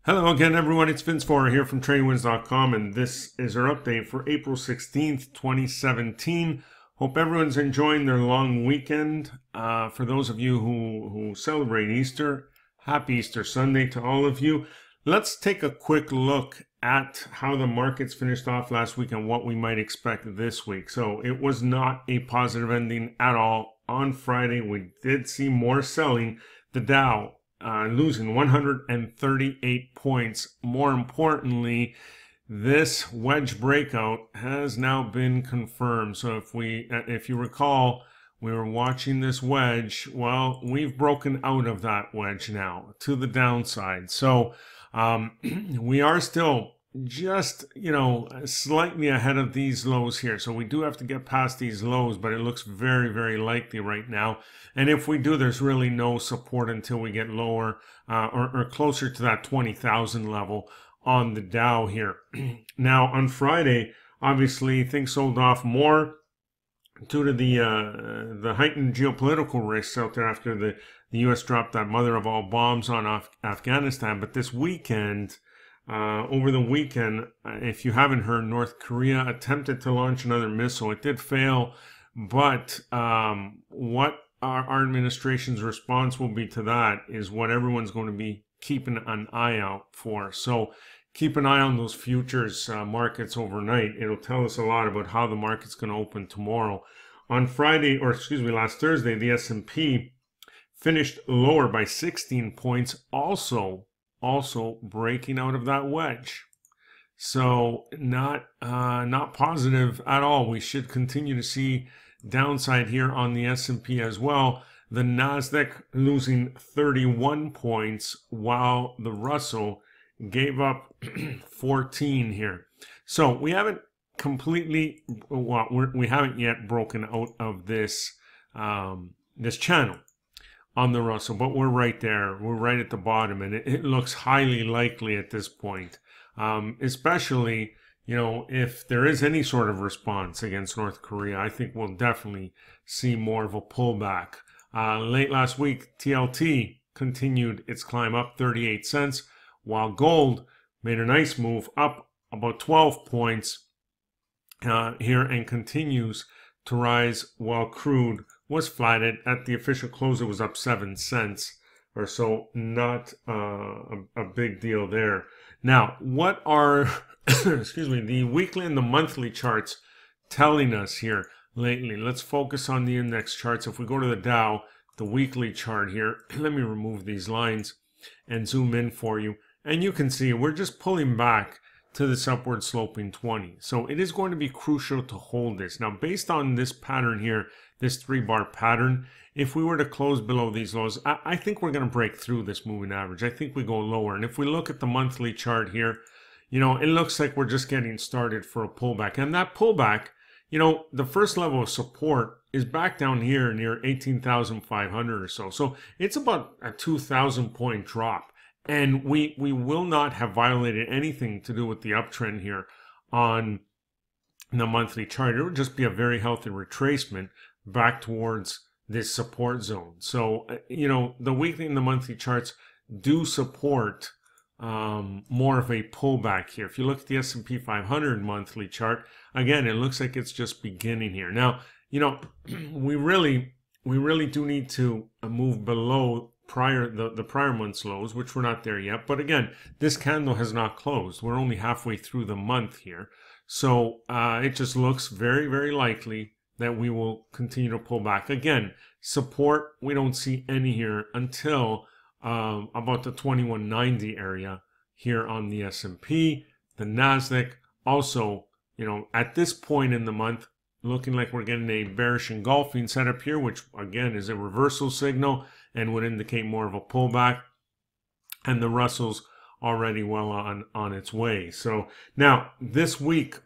Hello again, everyone. It's Vince Forer here from TradingWinds.com, and this is our update for April 16th, 2017. Hope everyone's enjoying their long weekend. For those of you who celebrate Easter, happy Easter Sunday to all of you. Let's take a quick look at how the markets finished off last week and what we might expect this week. So it was not a positive ending at all. On Friday, we did see more selling. The Dow losing 138 points. More importantly, this wedge breakout has now been confirmed. So if you recall, we were watching this wedge. Well, we've broken out of that wedge now to the downside. So we are still just, slightly ahead of these lows here. So we do have to get past these lows, but it looks very, very likely right now. And if we do, there's really no support until we get lower or closer to that 20,000 level on the Dow here. Now, on Friday, obviously, things sold off more due to the heightened geopolitical risks out there after the U.S. dropped that mother of all bombs on Afghanistan. But this weekend, over the weekend, if you haven't heard, North Korea attempted to launch another missile. It did fail, but what our administration's response will be to that is what everyone's going to be keeping an eye out for. So keep an eye on those futures markets overnight. It'll tell us a lot about how the market's going to open tomorrow. On Friday, or excuse me, last Thursday, the S&P finished lower by 16 points, also breaking out of that wedge. So not positive at all. We should continue to see downside here on the S&P as well. The Nasdaq losing 31 points while the Russell gave up 14 here. So we haven't completely, well, we haven't yet broken out of this this channel on the Russell, but we're right there. We're right at the bottom, and it looks highly likely at this point, especially, if there is any sort of response against North Korea. I think we'll definitely see more of a pullback. Late last week, TLT continued its climb up 38 cents, while gold made a nice move up about 12 points here and continues to rise, while crude was flatted. At the official close, it was up 7 cents or so. Not a big deal there. Now, what are excuse me, the weekly and the monthly charts telling us here lately? Let's focus on the index charts. If we go to the Dow, the weekly chart here, let me remove these lines and zoom in for you. And you can see we're just pulling back to this upward sloping 20. So it is going to be crucial to hold this. Now, based on this pattern here, this 3-bar pattern, if we were to close below these lows, I think we're going to break through this moving average. I think we go lower. And if we look at the monthly chart here, it looks like we're just getting started for a pullback. And that pullback, the first level of support is back down here near 18,500 or so. So it's about a 2,000 point drop. And we will not have violated anything to do with the uptrend here on the monthly chart. It would just be a very healthy retracement back towards this support zone. So, the weekly and the monthly charts do support more of a pullback here. If you look at the S&P 500 monthly chart, again, it looks like it's just beginning here. Now, we really do need to move below the prior month's lows, which we're not there yet. But again, this candle has not closed. We're only halfway through the month here. So it just looks very, very likely that we will continue to pull back. Again, support, we don't see any here until about the 2190 area here on the S&P. The Nasdaq also, at this point in the month, looking like we're getting a bearish engulfing setup here, which again is a reversal signal and would indicate more of a pullback. And the Russell's already well on its way. So now this week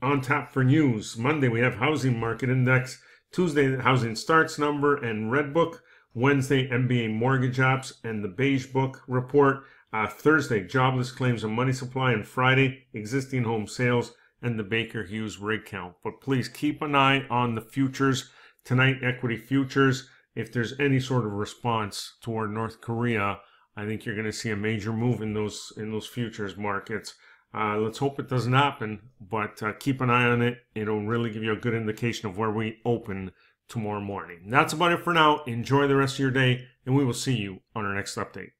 on tap for news. Monday we have housing market index. Tuesday housing starts number and red book. Wednesday MBA mortgage apps and the beige book report. Thursday jobless claims and money supply, and Friday existing home sales and the Baker Hughes rig count. But please keep an eye on the futures tonight, equity futures. If there's any sort of response toward North Korea, I think you're going to see a major move in those futures markets. Let's hope it doesn't happen, but keep an eye on it. It'll really give you a good indication of where we open tomorrow morning. That's about it for now. Enjoy the rest of your day, and we will see you on our next update.